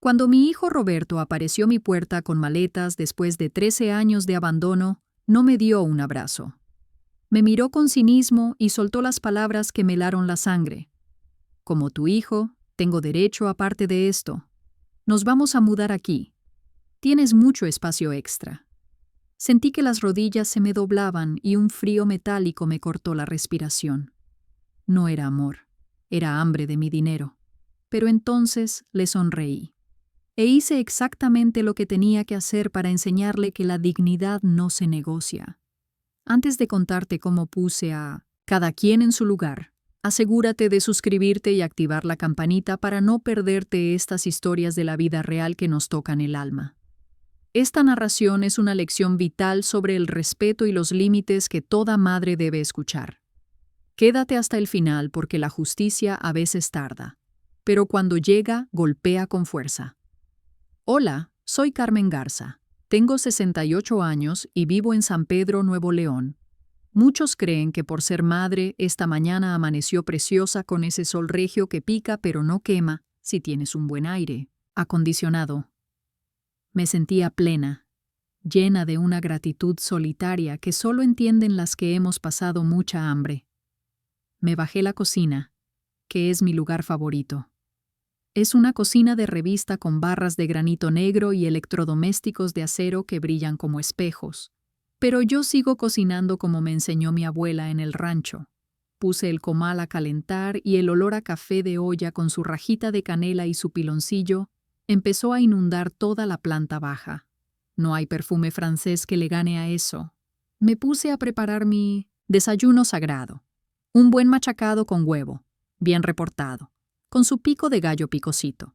Cuando mi hijo Roberto apareció a mi puerta con maletas después de 13 años de abandono, no me dio un abrazo. Me miró con cinismo y soltó las palabras que me helaron la sangre. Como tu hijo, tengo derecho aparte de esto. Nos vamos a mudar aquí. Tienes mucho espacio extra. Sentí que las rodillas se me doblaban y un frío metálico me cortó la respiración. No era amor, era hambre de mi dinero. Pero entonces le sonreí. E hice exactamente lo que tenía que hacer para enseñarle que la dignidad no se negocia. Antes de contarte cómo puse a cada quien en su lugar, asegúrate de suscribirte y activar la campanita para no perderte estas historias de la vida real que nos tocan el alma. Esta narración es una lección vital sobre el respeto y los límites que toda madre debe escuchar. Quédate hasta el final porque la justicia a veces tarda, pero cuando llega, golpea con fuerza. Hola, soy Carmen Garza. Tengo 68 años y vivo en San Pedro, Nuevo León. Muchos creen que por ser madre, esta mañana amaneció preciosa con ese sol regio que pica pero no quema si tienes un buen aire acondicionado. Me sentía plena, llena de una gratitud solitaria que solo entienden las que hemos pasado mucha hambre. Me bajé a la cocina, que es mi lugar favorito. Es una cocina de revista con barras de granito negro y electrodomésticos de acero que brillan como espejos. Pero yo sigo cocinando como me enseñó mi abuela en el rancho. Puse el comal a calentar y el olor a café de olla con su rajita de canela y su piloncillo empezó a inundar toda la planta baja. No hay perfume francés que le gane a eso. Me puse a preparar mi desayuno sagrado. Un buen machacado con huevo, bien reportado, con su pico de gallo picosito.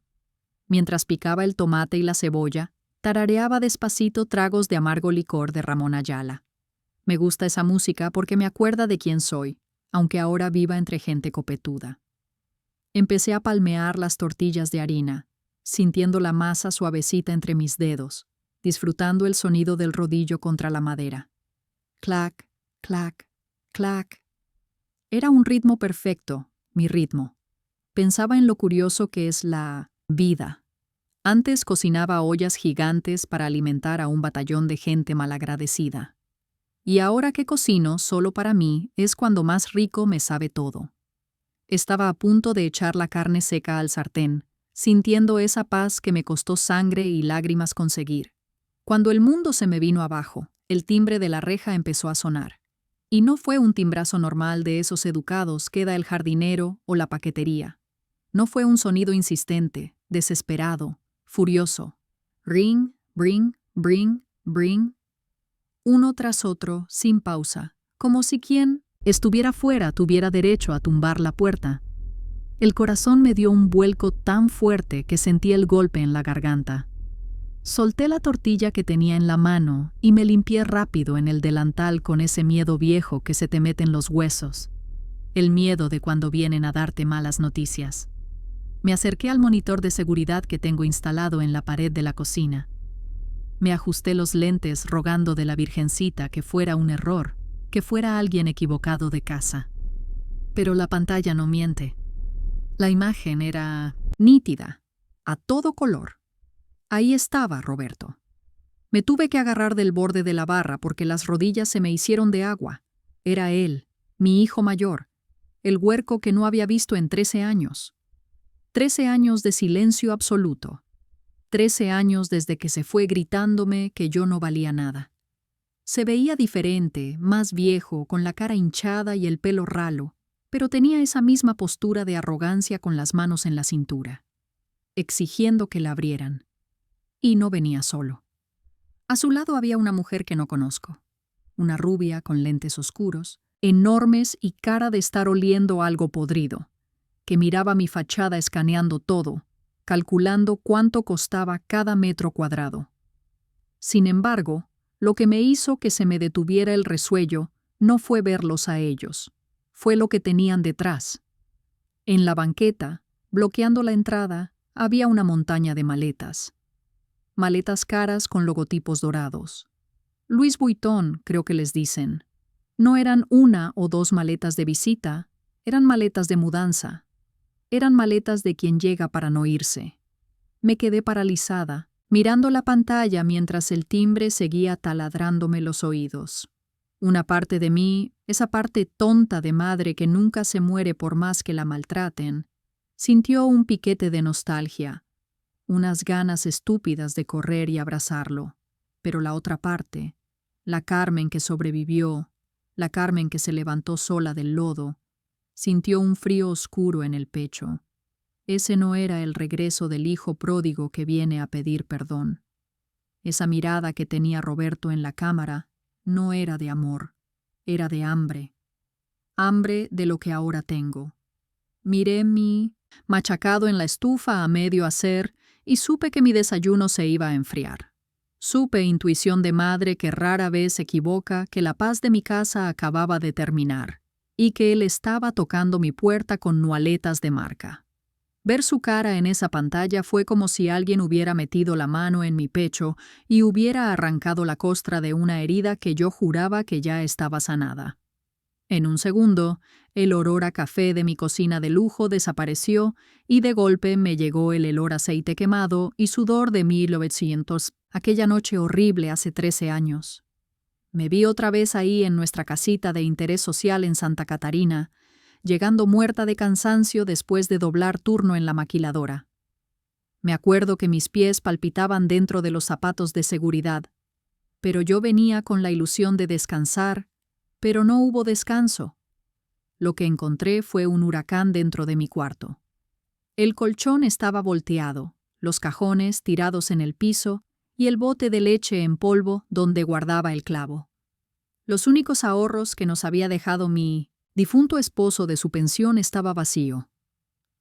Mientras picaba el tomate y la cebolla, tarareaba despacito tragos de amargo licor de Ramón Ayala. Me gusta esa música porque me acuerda de quién soy, aunque ahora viva entre gente copetuda. Empecé a palmear las tortillas de harina, sintiendo la masa suavecita entre mis dedos, disfrutando el sonido del rodillo contra la madera. Clac, clac, clac. Era un ritmo perfecto, mi ritmo. Pensaba en lo curioso que es la vida. Antes cocinaba ollas gigantes para alimentar a un batallón de gente malagradecida. Y ahora que cocino solo para mí es cuando más rico me sabe todo. Estaba a punto de echar la carne seca al sartén, sintiendo esa paz que me costó sangre y lágrimas conseguir. Cuando el mundo se me vino abajo, el timbre de la reja empezó a sonar. Y no fue un timbrazo normal de esos educados que da el jardinero o la paquetería. No fue un sonido insistente, desesperado, furioso. Ring, bring, bring, bring. Uno tras otro, sin pausa, como si quien estuviera fuera tuviera derecho a tumbar la puerta. El corazón me dio un vuelco tan fuerte que sentí el golpe en la garganta. Solté la tortilla que tenía en la mano y me limpié rápido en el delantal con ese miedo viejo que se te mete en los huesos. El miedo de cuando vienen a darte malas noticias. Me acerqué al monitor de seguridad que tengo instalado en la pared de la cocina. Me ajusté los lentes rogando de la Virgencita que fuera un error, que fuera alguien equivocado de casa. Pero la pantalla no miente. La imagen era nítida, a todo color. Ahí estaba Roberto. Me tuve que agarrar del borde de la barra porque las rodillas se me hicieron de agua. Era él, mi hijo mayor, el huerco que no había visto en 13 años. 13 años de silencio absoluto. 13 años desde que se fue gritándome que yo no valía nada. Se veía diferente, más viejo, con la cara hinchada y el pelo ralo, pero tenía esa misma postura de arrogancia con las manos en la cintura, exigiendo que la abrieran. Y no venía solo. A su lado había una mujer que no conozco, una rubia con lentes oscuros, enormes y cara de estar oliendo algo podrido, que miraba mi fachada escaneando todo, calculando cuánto costaba cada metro cuadrado. Sin embargo, lo que me hizo que se me detuviera el resuello no fue verlos a ellos, fue lo que tenían detrás. En la banqueta, bloqueando la entrada, había una montaña de maletas. Maletas caras con logotipos dorados. Louis Vuitton, creo que les dicen. No eran una o dos maletas de visita, eran maletas de mudanza. Eran maletas de quien llega para no irse. Me quedé paralizada, mirando la pantalla mientras el timbre seguía taladrándome los oídos. Una parte de mí, esa parte tonta de madre que nunca se muere por más que la maltraten, sintió un piquete de nostalgia, unas ganas estúpidas de correr y abrazarlo. Pero la otra parte, la Carmen que sobrevivió, la Carmen que se levantó sola del lodo, sintió un frío oscuro en el pecho. Ese no era el regreso del hijo pródigo que viene a pedir perdón. Esa mirada que tenía Roberto en la cámara no era de amor, era de hambre. Hambre de lo que ahora tengo. Miré mi machacado en la estufa a medio hacer y supe que mi desayuno se iba a enfriar. Supe, intuición de madre que rara vez se equivoca, que la paz de mi casa acababa de terminar y que él estaba tocando mi puerta con nualetas de marca. Ver su cara en esa pantalla fue como si alguien hubiera metido la mano en mi pecho y hubiera arrancado la costra de una herida que yo juraba que ya estaba sanada. En un segundo, el olor a café de mi cocina de lujo desapareció y de golpe me llegó el olor a aceite quemado y sudor de 1900, aquella noche horrible hace 13 años. Me vi otra vez ahí en nuestra casita de interés social en Santa Catarina, llegando muerta de cansancio después de doblar turno en la maquiladora. Me acuerdo que mis pies palpitaban dentro de los zapatos de seguridad, pero yo venía con la ilusión de descansar, pero no hubo descanso. Lo que encontré fue un huracán dentro de mi cuarto. El colchón estaba volteado, los cajones tirados en el piso y el bote de leche en polvo donde guardaba el clavo. Los únicos ahorros que nos había dejado mi difunto esposo de su pensión estaba vacío.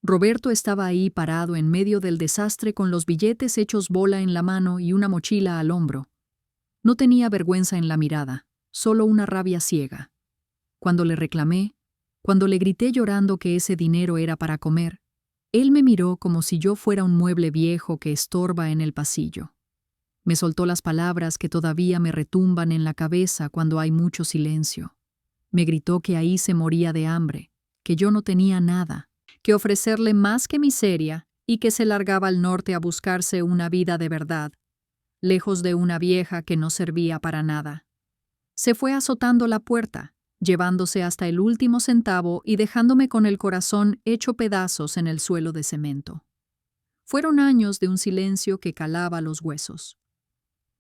Roberto estaba ahí parado en medio del desastre con los billetes hechos bola en la mano y una mochila al hombro. No tenía vergüenza en la mirada, solo una rabia ciega. Cuando le reclamé, cuando le grité llorando que ese dinero era para comer, él me miró como si yo fuera un mueble viejo que estorba en el pasillo. Me soltó las palabras que todavía me retumban en la cabeza cuando hay mucho silencio. Me gritó que ahí se moría de hambre, que yo no tenía nada, que ofrecerle más que miseria y que se largaba al norte a buscarse una vida de verdad, lejos de una vieja que no servía para nada. Se fue azotando la puerta, llevándose hasta el último centavo y dejándome con el corazón hecho pedazos en el suelo de cemento. Fueron años de un silencio que calaba los huesos.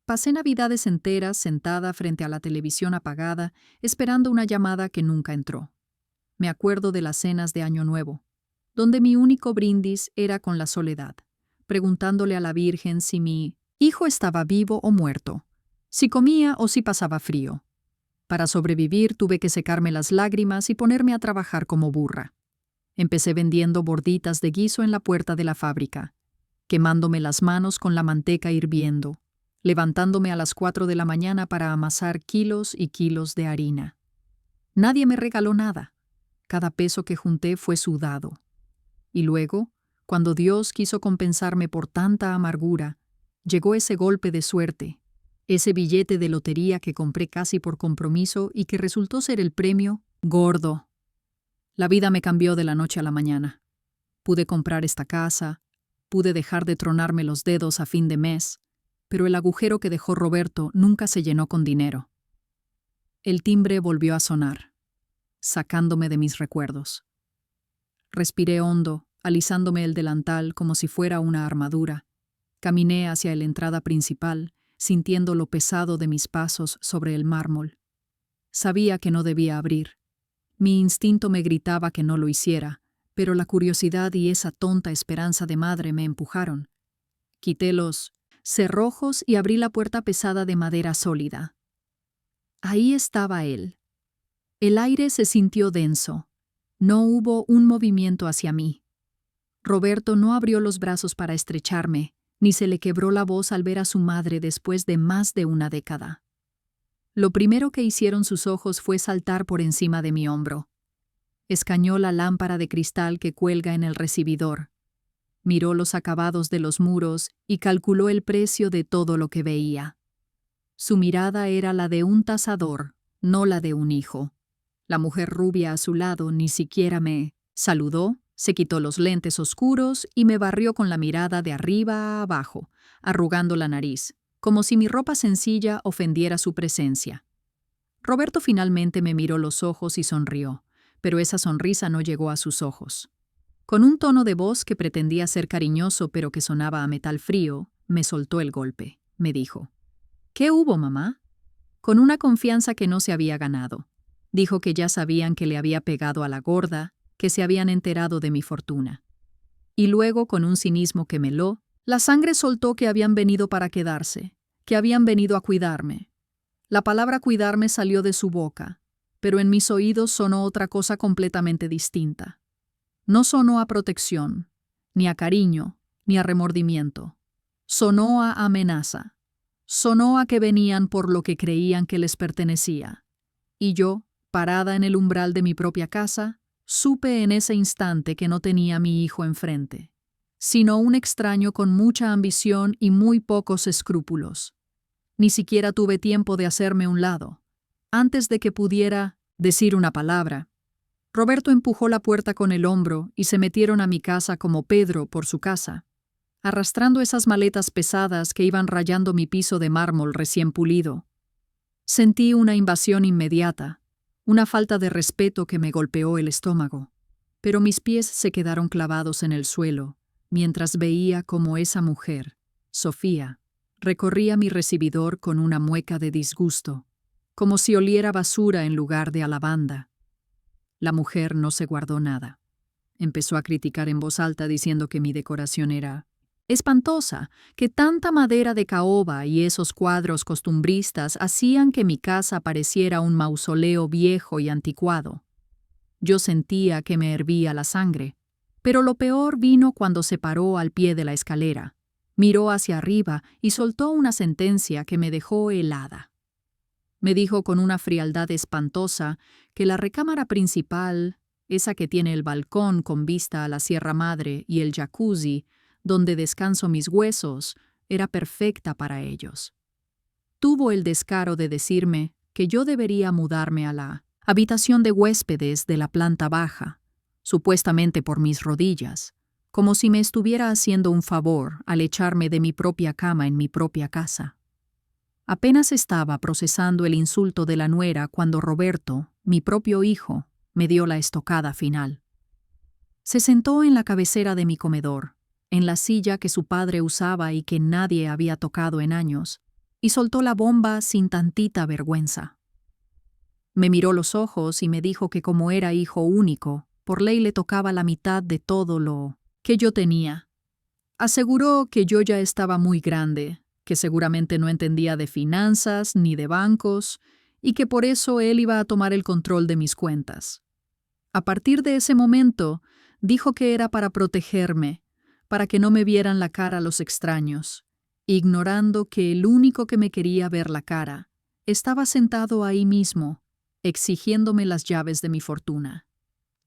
Pasé navidades enteras sentada frente a la televisión apagada, esperando una llamada que nunca entró. Me acuerdo de las cenas de Año Nuevo, donde mi único brindis era con la soledad, preguntándole a la Virgen si mi hijo estaba vivo o muerto, si comía o si pasaba frío. Para sobrevivir tuve que secarme las lágrimas y ponerme a trabajar como burra. Empecé vendiendo borditas de guiso en la puerta de la fábrica, quemándome las manos con la manteca hirviendo, levantándome a las 4 de la mañana para amasar kilos y kilos de harina. Nadie me regaló nada. Cada peso que junté fue sudado. Y luego, cuando Dios quiso compensarme por tanta amargura, llegó ese golpe de suerte, ese billete de lotería que compré casi por compromiso y que resultó ser el premio gordo. La vida me cambió de la noche a la mañana. Pude comprar esta casa, pude dejar de tronarme los dedos a fin de mes, pero el agujero que dejó Roberto nunca se llenó con dinero. El timbre volvió a sonar, sacándome de mis recuerdos. Respiré hondo, alisándome el delantal como si fuera una armadura. Caminé hacia la entrada principal, sintiendo lo pesado de mis pasos sobre el mármol. Sabía que no debía abrir. Mi instinto me gritaba que no lo hiciera, pero la curiosidad y esa tonta esperanza de madre me empujaron. Quité los cerrojos y abrí la puerta pesada de madera sólida. Ahí estaba él. El aire se sintió denso. No hubo un movimiento hacia mí. Roberto no abrió los brazos para estrecharme, ni se le quebró la voz al ver a su madre después de más de una década. Lo primero que hicieron sus ojos fue saltar por encima de mi hombro. Escañó la lámpara de cristal que cuelga en el recibidor. Miró los acabados de los muros y calculó el precio de todo lo que veía. Su mirada era la de un tasador, no la de un hijo. La mujer rubia a su lado ni siquiera me saludó, Se quitó los lentes oscuros y me barrió con la mirada de arriba a abajo, arrugando la nariz, como si mi ropa sencilla ofendiera su presencia. Roberto finalmente me miró los ojos y sonrió, pero esa sonrisa no llegó a sus ojos. Con un tono de voz que pretendía ser cariñoso pero que sonaba a metal frío, me soltó el golpe. Me dijo: «¿Qué hubo, mamá?», con una confianza que no se había ganado. Dijo que ya sabían que le había pegado a la gorda, que se habían enterado de mi fortuna. Y luego, con un cinismo que me heló, la sangre soltó que habían venido para quedarse, que habían venido a cuidarme. La palabra cuidarme salió de su boca, pero en mis oídos sonó otra cosa completamente distinta. No sonó a protección, ni a cariño, ni a remordimiento. Sonó a amenaza. Sonó a que venían por lo que creían que les pertenecía. Y yo, parada en el umbral de mi propia casa, supe en ese instante que no tenía a mi hijo enfrente, sino un extraño con mucha ambición y muy pocos escrúpulos. Ni siquiera tuve tiempo de hacerme un lado. Antes de que pudiera decir una palabra, Roberto empujó la puerta con el hombro y se metieron a mi casa como Pedro por su casa, arrastrando esas maletas pesadas que iban rayando mi piso de mármol recién pulido. Sentí una invasión inmediata, una falta de respeto que me golpeó el estómago, pero mis pies se quedaron clavados en el suelo, mientras veía cómo esa mujer, Sofía, recorría mi recibidor con una mueca de disgusto, como si oliera basura en lugar de a lavanda. La mujer no se guardó nada. Empezó a criticar en voz alta diciendo que mi decoración era espantosa, que tanta madera de caoba y esos cuadros costumbristas hacían que mi casa pareciera un mausoleo viejo y anticuado. Yo sentía que me hervía la sangre, pero lo peor vino cuando se paró al pie de la escalera, miró hacia arriba y soltó una sentencia que me dejó helada. Me dijo con una frialdad espantosa que la recámara principal, esa que tiene el balcón con vista a la Sierra Madre y el jacuzzi, donde descanso mis huesos, era perfecta para ellos. Tuvo el descaro de decirme que yo debería mudarme a la habitación de huéspedes de la planta baja, supuestamente por mis rodillas, como si me estuviera haciendo un favor al echarme de mi propia cama en mi propia casa. Apenas estaba procesando el insulto de la nuera cuando Roberto, mi propio hijo, me dio la estocada final. Se sentó en la cabecera de mi comedor, en la silla que su padre usaba y que nadie había tocado en años, y soltó la bomba sin tantita vergüenza. Me miró los ojos y me dijo que como era hijo único, por ley le tocaba la mitad de todo lo que yo tenía. Aseguró que yo ya estaba muy grande, que seguramente no entendía de finanzas ni de bancos, y que por eso él iba a tomar el control de mis cuentas. A partir de ese momento, dijo que era para protegerme, para que no me vieran la cara los extraños, ignorando que el único que me quería ver la cara estaba sentado ahí mismo, exigiéndome las llaves de mi fortuna.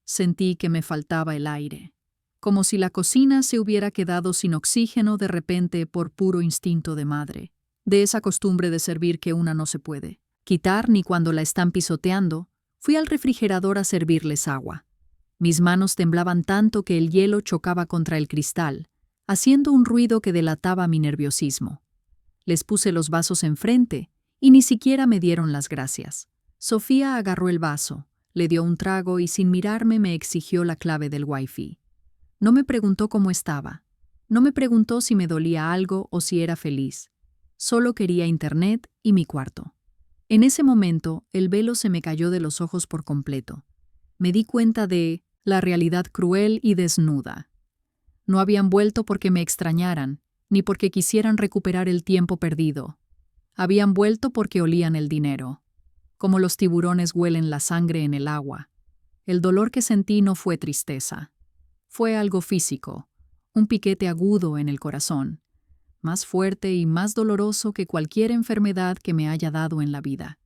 Sentí que me faltaba el aire, como si la cocina se hubiera quedado sin oxígeno de repente por puro instinto de madre, de esa costumbre de servir que una no se puede quitar ni cuando la están pisoteando. Fui al refrigerador a servirles agua. Mis manos temblaban tanto que el hielo chocaba contra el cristal, haciendo un ruido que delataba mi nerviosismo. Les puse los vasos enfrente y ni siquiera me dieron las gracias. Sofía agarró el vaso, le dio un trago y sin mirarme me exigió la clave del Wi-Fi. No me preguntó cómo estaba. No me preguntó si me dolía algo o si era feliz. Solo quería internet y mi cuarto. En ese momento, el velo se me cayó de los ojos por completo. Me di cuenta de la realidad cruel y desnuda. No habían vuelto porque me extrañaran, ni porque quisieran recuperar el tiempo perdido. Habían vuelto porque olían el dinero, como los tiburones huelen la sangre en el agua. El dolor que sentí no fue tristeza. Fue algo físico, un piquete agudo en el corazón, más fuerte y más doloroso que cualquier enfermedad que me haya dado en la vida.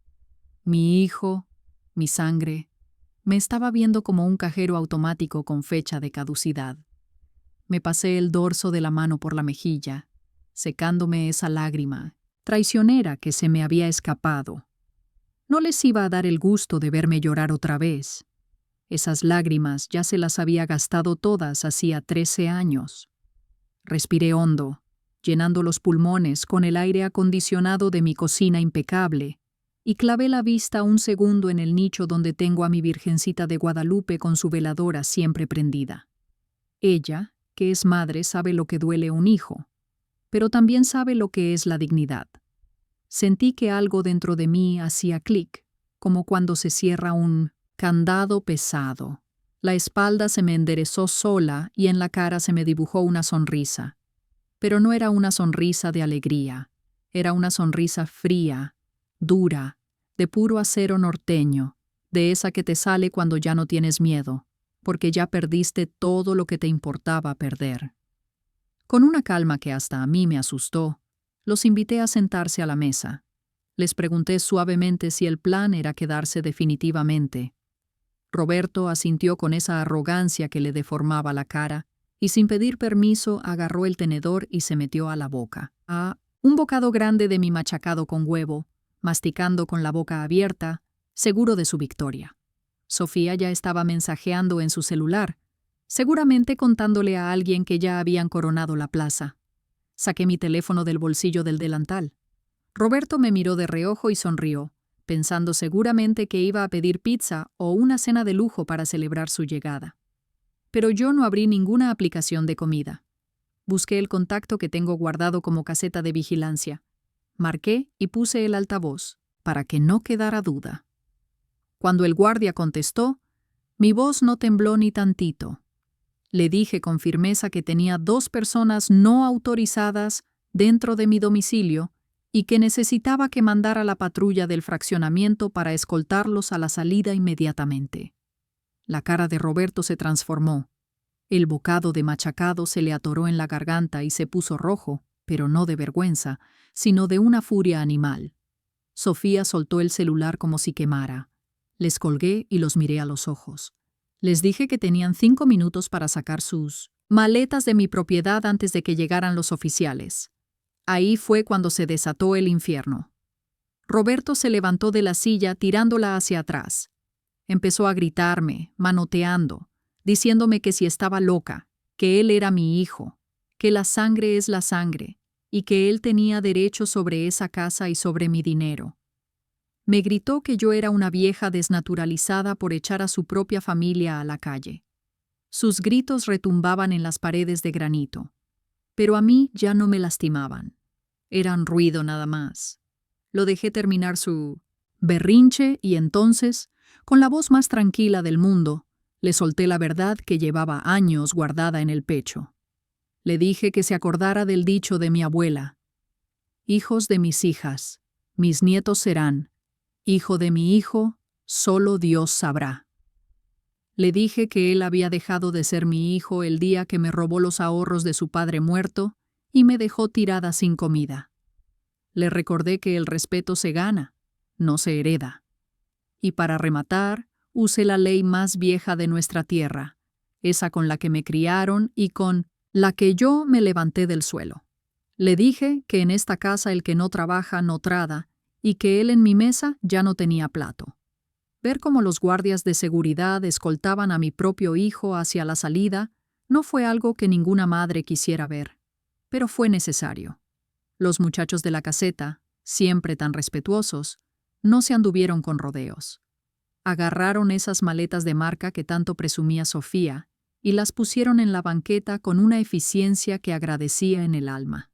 Mi hijo, mi sangre, me estaba viendo como un cajero automático con fecha de caducidad. Me pasé el dorso de la mano por la mejilla, secándome esa lágrima traicionera que se me había escapado. No les iba a dar el gusto de verme llorar otra vez. Esas lágrimas ya se las había gastado todas hacía 13 años. Respiré hondo, llenando los pulmones con el aire acondicionado de mi cocina impecable, y clavé la vista un segundo en el nicho donde tengo a mi Virgencita de Guadalupe con su veladora siempre prendida. Ella, que es madre, sabe lo que duele un hijo, pero también sabe lo que es la dignidad. Sentí que algo dentro de mí hacía clic, como cuando se cierra un candado pesado. La espalda se me enderezó sola y en la cara se me dibujó una sonrisa. Pero no era una sonrisa de alegría, era una sonrisa fría, dura, de puro acero norteño, de esa que te sale cuando ya no tienes miedo, porque ya perdiste todo lo que te importaba perder. Con una calma que hasta a mí me asustó, los invité a sentarse a la mesa. Les pregunté suavemente si el plan era quedarse definitivamente. Roberto asintió con esa arrogancia que le deformaba la cara, y sin pedir permiso agarró el tenedor y se metió a la boca. Un bocado grande de mi machacado con huevo, masticando con la boca abierta, seguro de su victoria. Sofía ya estaba mensajeando en su celular, seguramente contándole a alguien que ya habían coronado la plaza. Saqué mi teléfono del bolsillo del delantal. Roberto me miró de reojo y sonrió, pensando seguramente que iba a pedir pizza o una cena de lujo para celebrar su llegada. Pero yo no abrí ninguna aplicación de comida. Busqué el contacto que tengo guardado como caseta de vigilancia. Marqué y puse el altavoz, para que no quedara duda. Cuando el guardia contestó, mi voz no tembló ni tantito. Le dije con firmeza que tenía 2 personas no autorizadas dentro de mi domicilio y que necesitaba que mandara la patrulla del fraccionamiento para escoltarlos a la salida inmediatamente. La cara de Roberto se transformó. El bocado de machacado se le atoró en la garganta y se puso rojo, pero no de vergüenza, sino de una furia animal. Sofía soltó el celular como si quemara. Les colgué y los miré a los ojos. Les dije que tenían 5 minutos para sacar sus maletas de mi propiedad antes de que llegaran los oficiales. Ahí fue cuando se desató el infierno. Roberto se levantó de la silla tirándola hacia atrás. Empezó a gritarme, manoteando, diciéndome que si estaba loca, que él era mi hijo, que la sangre es la sangre, y que él tenía derecho sobre esa casa y sobre mi dinero. Me gritó que yo era una vieja desnaturalizada por echar a su propia familia a la calle. Sus gritos retumbaban en las paredes de granito, pero a mí ya no me lastimaban. Eran ruido nada más. Lo dejé terminar su berrinche y entonces, con la voz más tranquila del mundo, le solté la verdad que llevaba años guardada en el pecho. Le dije que se acordara del dicho de mi abuela: hijos de mis hijas, mis nietos serán, hijo de mi hijo, solo Dios sabrá. Le dije que él había dejado de ser mi hijo el día que me robó los ahorros de su padre muerto y me dejó tirada sin comida. Le recordé que el respeto se gana, no se hereda. Y para rematar, usé la ley más vieja de nuestra tierra, esa con la que me criaron y con la que yo me levanté del suelo. Le dije que en esta casa el que no trabaja no trada, y que él en mi mesa ya no tenía plato. Ver cómo los guardias de seguridad escoltaban a mi propio hijo hacia la salida no fue algo que ninguna madre quisiera ver, pero fue necesario. Los muchachos de la caseta, siempre tan respetuosos, no se anduvieron con rodeos. Agarraron esas maletas de marca que tanto presumía Sofía y las pusieron en la banqueta con una eficiencia que agradecía en el alma.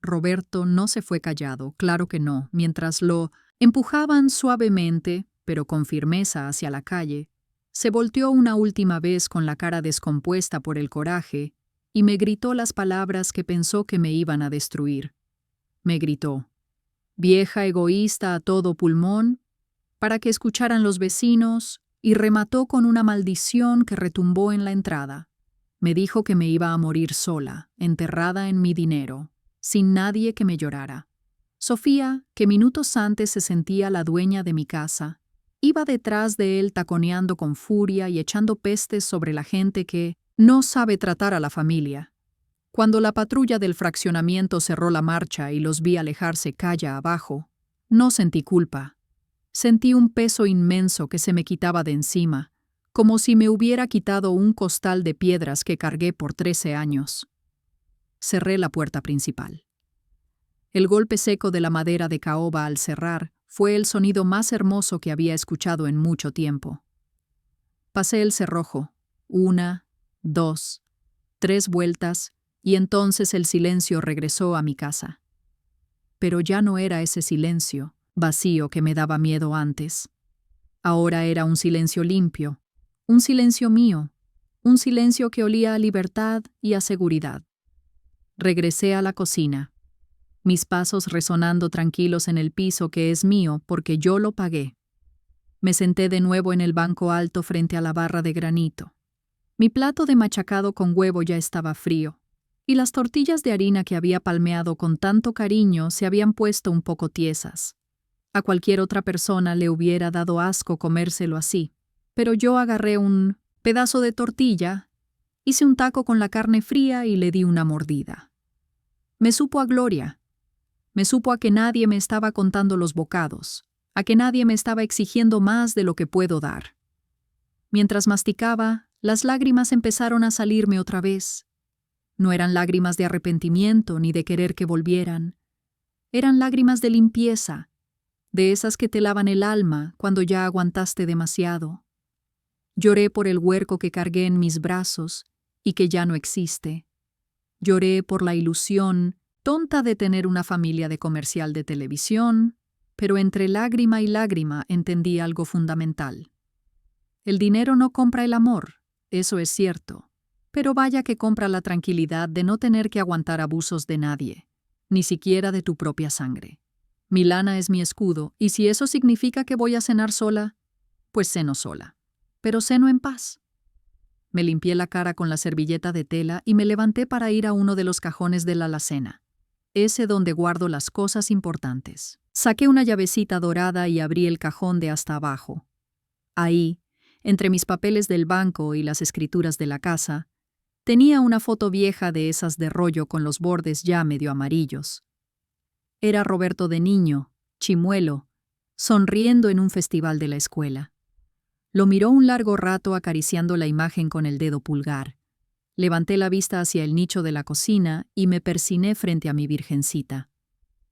Roberto no se fue callado, claro que no, mientras lo empujaban suavemente, pero con firmeza hacia la calle. Se volteó una última vez con la cara descompuesta por el coraje y me gritó las palabras que pensó que me iban a destruir. Me gritó: vieja egoísta a todo pulmón, para que escucharan los vecinos, y remató con una maldición que retumbó en la entrada. Me dijo que me iba a morir sola, enterrada en mi dinero, sin nadie que me llorara. Sofía, que minutos antes se sentía la dueña de mi casa, iba detrás de él taconeando con furia y echando pestes sobre la gente que no sabe tratar a la familia. Cuando la patrulla del fraccionamiento cerró la marcha y los vi alejarse calle abajo, no sentí culpa. Sentí un peso inmenso que se me quitaba de encima, como si me hubiera quitado un costal de piedras que cargué por 13 años. Cerré la puerta principal. El golpe seco de la madera de caoba al cerrar fue el sonido más hermoso que había escuchado en mucho tiempo. Pasé el cerrojo, 1, 2, 3 vueltas, y entonces el silencio regresó a mi casa. Pero ya no era ese silencio vacío que me daba miedo antes. Ahora era un silencio limpio, un silencio mío, un silencio que olía a libertad y a seguridad. Regresé a la cocina, mis pasos resonando tranquilos en el piso que es mío porque yo lo pagué. Me senté de nuevo en el banco alto frente a la barra de granito. Mi plato de machacado con huevo ya estaba frío, y las tortillas de harina que había palmeado con tanto cariño se habían puesto un poco tiesas. A cualquier otra persona le hubiera dado asco comérselo así, pero yo agarré un pedazo de tortilla, hice un taco con la carne fría y le di una mordida. Me supo a gloria. Me supo a que nadie me estaba contando los bocados, a que nadie me estaba exigiendo más de lo que puedo dar. Mientras masticaba, las lágrimas empezaron a salirme otra vez. No eran lágrimas de arrepentimiento ni de querer que volvieran. Eran lágrimas de limpieza, de esas que te lavan el alma cuando ya aguantaste demasiado. Lloré por el huerco que cargué en mis brazos y que ya no existe. Lloré por la ilusión tonta de tener una familia de comercial de televisión, pero entre lágrima y lágrima entendí algo fundamental. El dinero no compra el amor, eso es cierto, pero vaya que compra la tranquilidad de no tener que aguantar abusos de nadie, ni siquiera de tu propia sangre. Mi lana es mi escudo, y si eso significa que voy a cenar sola, pues ceno sola, pero ceno en paz. Me limpié la cara con la servilleta de tela y me levanté para ir a uno de los cajones de la alacena, ese donde guardo las cosas importantes. Saqué una llavecita dorada y abrí el cajón de hasta abajo. Ahí, entre mis papeles del banco y las escrituras de la casa, tenía una foto vieja de esas de rollo con los bordes ya medio amarillos. Era Roberto de niño, chimuelo, sonriendo en un festival de la escuela. Lo miró un largo rato acariciando la imagen con el dedo pulgar. Levanté la vista hacia el nicho de la cocina y me persiné frente a mi virgencita.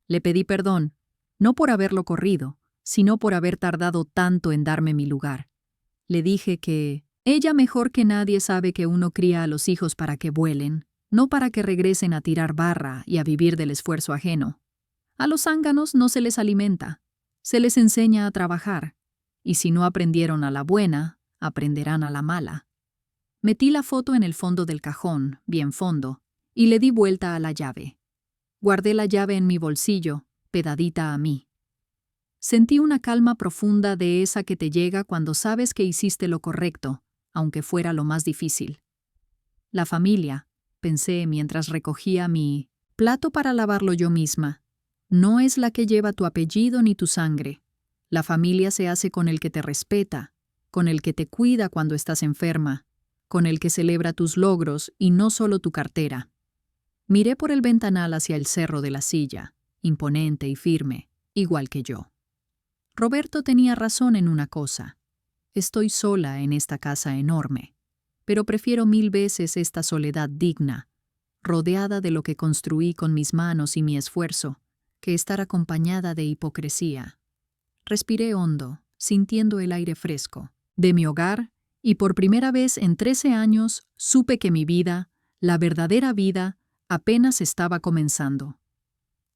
Le pedí perdón, no por haberlo corrido, sino por haber tardado tanto en darme mi lugar. Le dije que ella mejor que nadie sabe que uno cría a los hijos para que vuelen, no para que regresen a tirar barra y a vivir del esfuerzo ajeno. A los zánganos no se les alimenta, se les enseña a trabajar, y si no aprendieron a la buena, aprenderán a la mala. Metí la foto en el fondo del cajón, bien fondo, y le di vuelta a la llave. Guardé la llave en mi bolsillo, pedadita a mí. Sentí una calma profunda de esa que te llega cuando sabes que hiciste lo correcto, aunque fuera lo más difícil. La familia, pensé mientras recogía mi plato para lavarlo yo misma, no es la que lleva tu apellido ni tu sangre. La familia se hace con el que te respeta, con el que te cuida cuando estás enferma, con el que celebra tus logros y no solo tu cartera. Miré por el ventanal hacia el cerro de la Silla, imponente y firme, igual que yo. Roberto tenía razón en una cosa. Estoy sola en esta casa enorme, pero prefiero 1000 veces esta soledad digna, rodeada de lo que construí con mis manos y mi esfuerzo, que estar acompañada de hipocresía. Respiré hondo, sintiendo el aire fresco de mi hogar, y por primera vez en 13 años supe que mi vida, la verdadera vida, apenas estaba comenzando.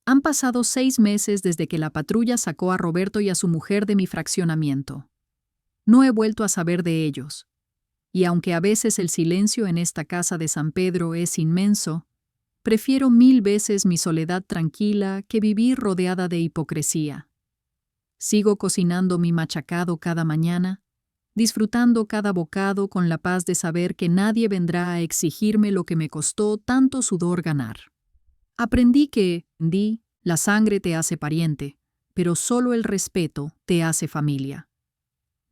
Han pasado 6 meses desde que la patrulla sacó a Roberto y a su mujer de mi fraccionamiento. No he vuelto a saber de ellos. Y aunque a veces el silencio en esta casa de San Pedro es inmenso, prefiero 1000 veces mi soledad tranquila que vivir rodeada de hipocresía. Sigo cocinando mi machacado cada mañana, disfrutando cada bocado con la paz de saber que nadie vendrá a exigirme lo que me costó tanto sudor ganar. Aprendí que, la sangre te hace pariente, pero solo el respeto te hace familia.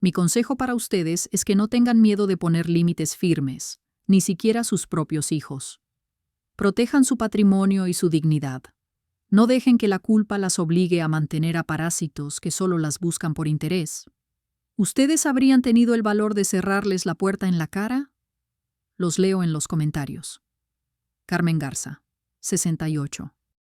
Mi consejo para ustedes es que no tengan miedo de poner límites firmes, ni siquiera a sus propios hijos. Protejan su patrimonio y su dignidad. No dejen que la culpa las obligue a mantener a parásitos que solo las buscan por interés. ¿Ustedes habrían tenido el valor de cerrarles la puerta en la cara? Los leo en los comentarios. Carmen Garza, 68.